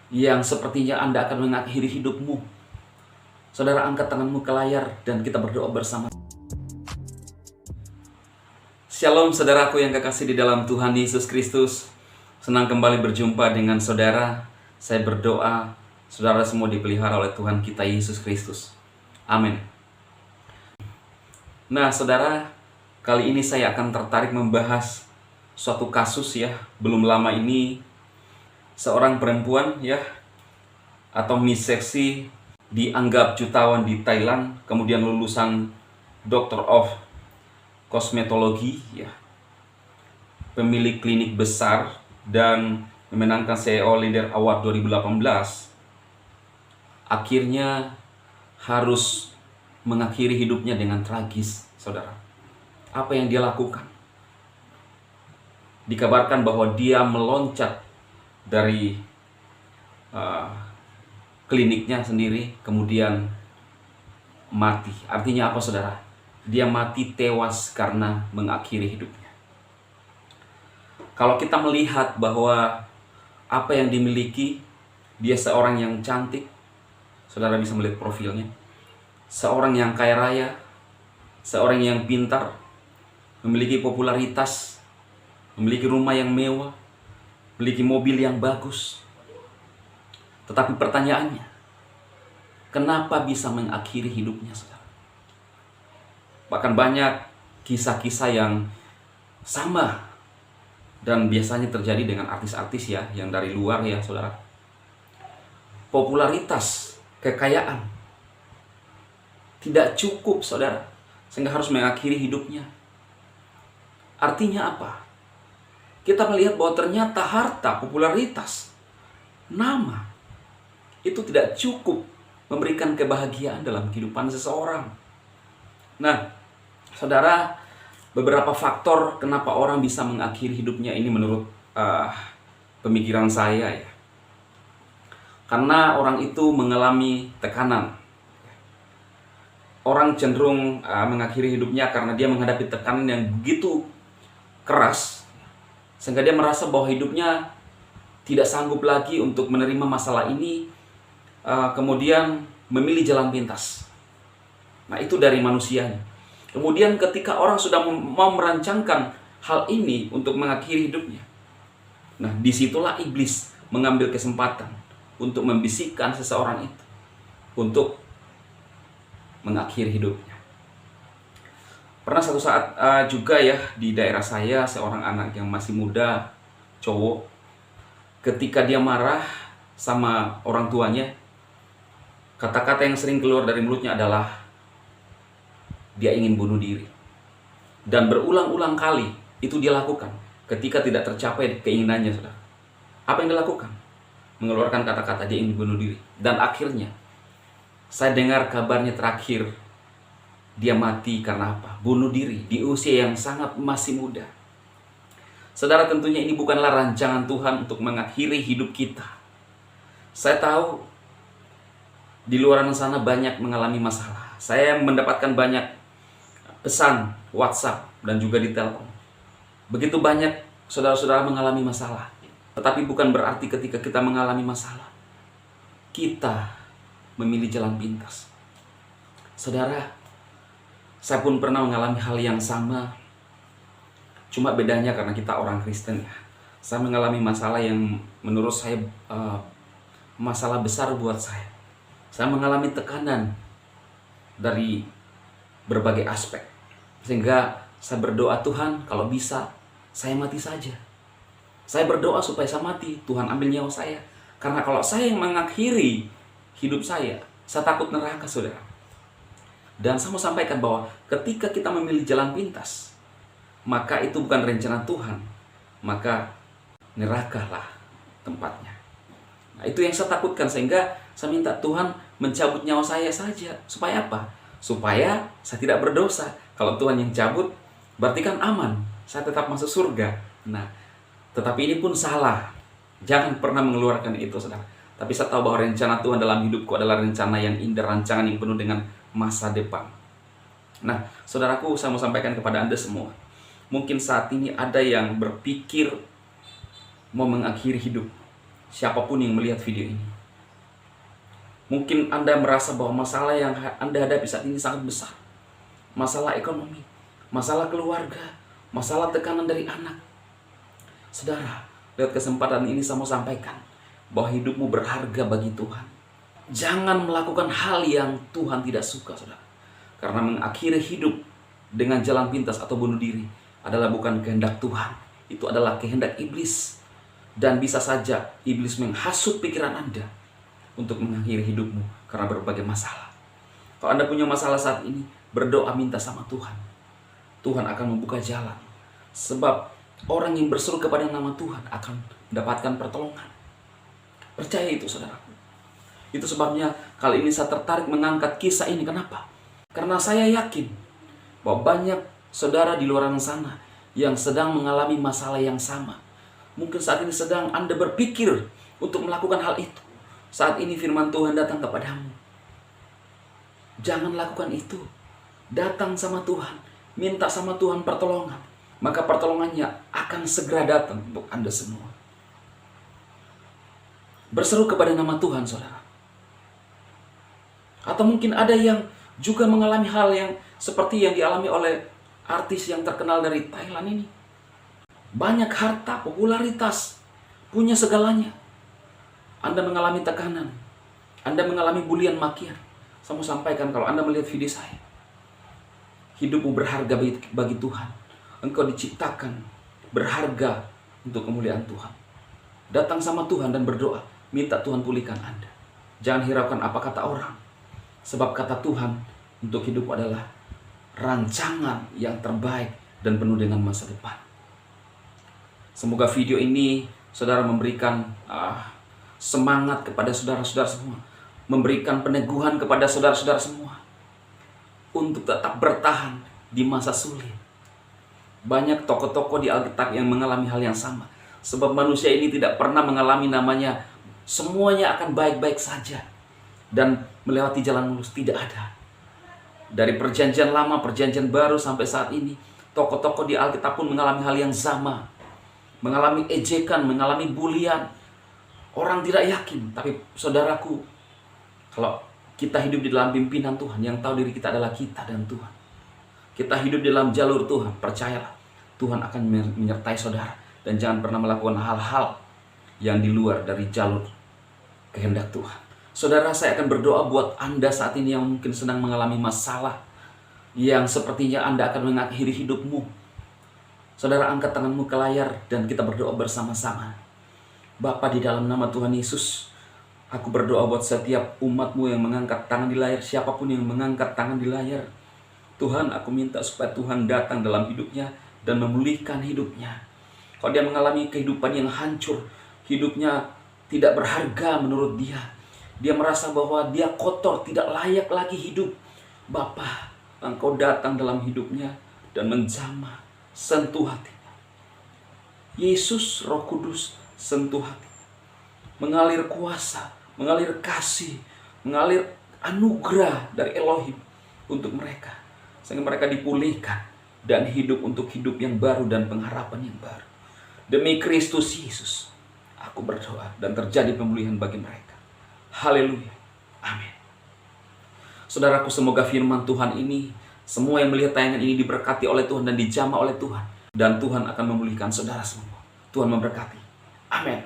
yang sepertinya Anda akan mengakhiri hidupmu. Saudara, angkat tanganmu ke layar dan kita berdoa bersama. Shalom saudaraku yang kekasih di dalam Tuhan Yesus Kristus. Senang kembali berjumpa dengan saudara. Saya berdoa saudara semua dipelihara oleh Tuhan kita Yesus Kristus. Amin. Nah saudara, kali ini saya akan tertarik membahas suatu kasus ya. Belum lama ini seorang perempuan ya, atau Miss Seksi, dianggap jutawan di Thailand, kemudian lulusan Doctor of Cosmetology ya, pemilik klinik besar dan memenangkan CEO Leader Award 2018, akhirnya harus mengakhiri hidupnya dengan tragis, saudara. Apa yang dia lakukan? Dikabarkan bahwa dia meloncat dari kliniknya sendiri, kemudian mati. Artinya apa, saudara? Dia mati tewas karena mengakhiri hidupnya. Kalau kita melihat bahwa apa yang dimiliki, dia seorang yang cantik, saudara bisa melihat profilnya, seorang yang kaya raya, seorang yang pintar, memiliki popularitas, memiliki rumah yang mewah, memiliki mobil yang bagus. Tetapi pertanyaannya, kenapa bisa mengakhiri hidupnya, saudara? Bahkan banyak kisah-kisah yang sama dan biasanya terjadi dengan artis-artis ya, yang dari luar ya, saudara. Popularitas, kekayaan tidak cukup, saudara, sehingga harus mengakhiri hidupnya. Artinya apa? Kita melihat bahwa ternyata harta, popularitas, nama, itu tidak cukup memberikan kebahagiaan dalam kehidupan seseorang. Nah, saudara, beberapa faktor kenapa orang bisa mengakhiri hidupnya ini menurut pemikiran saya ya. Karena orang itu mengalami tekanan. Orang cenderung mengakhiri hidupnya karena dia menghadapi tekanan yang begitu keras, sehingga dia merasa bahwa hidupnya tidak sanggup lagi untuk menerima masalah ini, kemudian memilih jalan pintas. Nah, itu dari manusianya. Kemudian ketika orang sudah mau merancangkan hal ini untuk mengakhiri hidupnya, nah disitulah iblis mengambil kesempatan untuk membisikkan seseorang itu untuk mengakhiri hidupnya. Pernah satu saat juga ya, di daerah saya, seorang anak yang masih muda, cowok, ketika dia marah sama orang tuanya, kata-kata yang sering keluar dari mulutnya adalah dia ingin bunuh diri. Dan berulang-ulang kali itu dia lakukan ketika tidak tercapai keinginannya, saudara. Apa yang dia lakukan? Mengeluarkan kata-kata dia ingin bunuh diri. Dan akhirnya saya dengar kabarnya terakhir, dia mati karena apa? Bunuh diri di usia yang sangat masih muda. Saudara, tentunya ini bukanlah rancangan Tuhan untuk mengakhiri hidup kita. Saya tahu di luar sana banyak mengalami masalah. Saya mendapatkan banyak pesan WhatsApp dan juga di telepon. Begitu banyak saudara-saudara mengalami masalah. Tetapi bukan berarti ketika kita mengalami masalah, kita memilih jalan pintas. Saudara, saya pun pernah mengalami hal yang sama. Cuma bedanya karena kita orang Kristen ya. Saya mengalami masalah yang menurut saya masalah besar buat saya. Saya mengalami tekanan dari berbagai aspek. Sehingga saya berdoa, Tuhan kalau bisa saya mati saja. Saya berdoa supaya saya mati, Tuhan ambil nyawa saya. Karena kalau saya yang mengakhiri hidup saya takut neraka, saudara. Dan saya mau sampaikan bahwa ketika kita memilih jalan pintas, maka itu bukan rencana Tuhan, maka nerakalah tempatnya. Nah, itu yang saya takutkan, sehingga saya minta Tuhan mencabut nyawa saya saja. Supaya apa? Supaya saya tidak berdosa. Kalau Tuhan yang cabut, berarti kan aman, saya tetap masuk surga. Nah, tetapi ini pun salah. Jangan pernah mengeluarkan itu, saudara. Tapi saya tahu bahwa rencana Tuhan dalam hidupku adalah rencana yang indah, rancangan yang penuh dengan masa depan. Nah, saudaraku, saya mau sampaikan kepada Anda semua. Mungkin saat ini ada yang berpikir mau mengakhiri hidup. siapapun yang melihat video ini. Mungkin Anda merasa bahwa masalah yang Anda hadapi saat ini sangat besar. Masalah ekonomi, masalah keluarga, masalah tekanan dari anak. Saudara, lewat kesempatan ini saya mau sampaikan bahwa hidupmu berharga bagi Tuhan. Jangan melakukan hal yang Tuhan tidak suka, saudara. Karena mengakhiri hidup dengan jalan pintas atau bunuh diri adalah bukan kehendak Tuhan. Itu adalah kehendak iblis. Dan bisa saja iblis menghasut pikiran Anda untuk mengakhiri hidupmu karena berbagai masalah. Kalau Anda punya masalah saat ini, berdoa minta sama Tuhan. Tuhan akan membuka jalan. Sebab orang yang berseru kepada nama Tuhan akan mendapatkan pertolongan. Percaya itu, saudaraku. Itu sebabnya kali ini saya tertarik mengangkat kisah ini. Kenapa? Karena saya yakin bahwa banyak saudara di luar sana yang sedang mengalami masalah yang sama. Mungkin saat ini sedang Anda berpikir untuk melakukan hal itu. Saat ini firman Tuhan datang kepadamu. Jangan lakukan itu. Datang sama Tuhan. Minta sama Tuhan pertolongan. Maka pertolongannya akan segera datang untuk Anda semua. Berseru kepada nama Tuhan, saudara. Atau mungkin ada yang juga mengalami hal yang seperti yang dialami oleh artis yang terkenal dari Thailand ini. Banyak harta, popularitas, punya segalanya. Anda mengalami tekanan, Anda mengalami bulian makian. Saya mau sampaikan kalau Anda melihat video saya, hidupmu berharga bagi Tuhan. Engkau diciptakan berharga untuk kemuliaan Tuhan. Datang sama Tuhan dan berdoa, minta Tuhan pulihkan Anda. Jangan hiraukan apa kata orang. Sebab kata Tuhan untuk hidup adalah rancangan yang terbaik dan penuh dengan masa depan. Semoga video ini saudara memberikan semangat kepada saudara-saudara semua. Memberikan peneguhan kepada saudara-saudara semua. Untuk tetap bertahan di masa sulit. Banyak tokoh-tokoh di Alkitab yang mengalami hal yang sama. Sebab manusia ini tidak pernah mengalami namanya semuanya akan baik-baik saja. Dan melewati jalan mulus, tidak ada. Dari perjanjian lama, perjanjian baru sampai saat ini, tokoh-tokoh di Alkitab pun mengalami hal yang sama. Mengalami ejekan, mengalami bulian. Orang tidak yakin, tapi saudaraku, kalau kita hidup di dalam pimpinan Tuhan, yang tahu diri kita adalah kita dan Tuhan. Kita hidup di dalam jalur Tuhan, percayalah, Tuhan akan menyertai saudara. Dan jangan pernah melakukan hal-hal yang di luar dari jalur kehendak Tuhan. Saudara, saya akan berdoa buat Anda saat ini yang mungkin sedang mengalami masalah, yang sepertinya Anda akan mengakhiri hidupmu. Saudara, angkat tanganmu ke layar dan kita berdoa bersama-sama. Bapa, di dalam nama Tuhan Yesus, aku berdoa buat setiap umatmu yang mengangkat tangan di layar, siapapun yang mengangkat tangan di layar. Tuhan, aku minta supaya Tuhan datang dalam hidupnya dan memulihkan hidupnya. Kalau dia mengalami kehidupan yang hancur, hidupnya tidak berharga menurut dia. Dia merasa bahwa dia kotor, tidak layak lagi hidup. Bapa, Engkau datang dalam hidupnya dan menjamah, sentuh hatinya. Yesus, Roh Kudus, sentuh hati. Mengalir kuasa, mengalir kasih, mengalir anugerah dari Elohim untuk mereka. Sehingga mereka dipulihkan dan hidup untuk hidup yang baru dan pengharapan yang baru. Demi Kristus Yesus, aku berdoa dan terjadi pemulihan bagi mereka. Haleluya. Amin. Saudaraku, semoga firman Tuhan ini, semua yang melihat tayangan ini diberkati oleh Tuhan dan dijamah oleh Tuhan. Dan Tuhan akan memulihkan saudara semua. Tuhan memberkati. Amin.